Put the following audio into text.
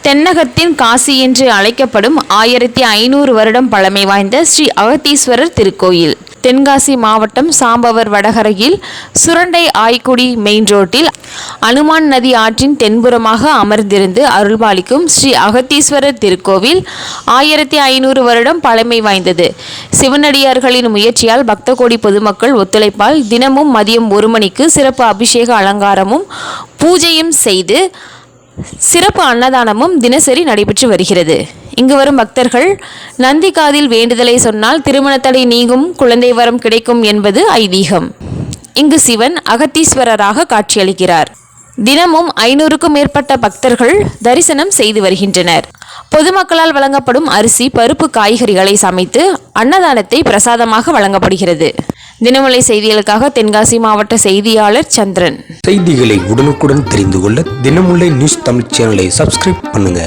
தென்னகத்தின் காசி என்று அழைக்கப்படும் 1500 வருடம் பழமை வாய்ந்த ஸ்ரீ அகத்தீஸ்வரர் திருக்கோயில் தென்காசி மாவட்டம் சாம்பவர் வடகரையில் சுரண்டை ஆய்க்குடி மெயின் ரோட்டில் அனுமான் நதி ஆற்றின் தென்புறமாக அமர்ந்திருந்து அருள்பாலிக்கும் ஸ்ரீ அகத்தீஸ்வரர் திருக்கோவில் 1500 வருடம் பழமை வாய்ந்தது. சிவனடியார்களின் முயற்சியால் பக்த கோடி பொதுமக்கள் ஒத்துழைப்பால் தினமும் மதியம் 1 மணிக்கு சிறப்பு அபிஷேக அலங்காரமும் பூஜையும் செய்து சிறப்பு அன்னதானமும் தினசரி நடைபெற்று வருகிறது. இங்கு வரும் பக்தர்கள் நந்தி காதில் வேண்டுதலை சொன்னால் திருமணத்தடை நீங்கும், குழந்தை வரம் கிடைக்கும் என்பது ஐதீகம். இங்கு சிவன் அகத்தீஸ்வரராக காட்சியளிக்கிறார். தினமும் 500க்கும் மேற்பட்ட பக்தர்கள் தரிசனம் செய்து வருகின்றனர். பொதுமக்களால் வழங்கப்படும் அரிசி, பருப்பு, காய்கறிகளை சமைத்து அன்னதானத்தை பிரசாதமாக வழங்கப்படுகிறது. தினமலை செய்திகளுக்காக தென்காசி மாவட்ட செய்தியாளர் சந்திரன். செய்திகளை உடனுக்குடன் தெரிந்து கொள்ள தினமுல்லை நியூஸ் தமிழ் சேனலை சப்ஸ்கிரைப் பண்ணுங்க.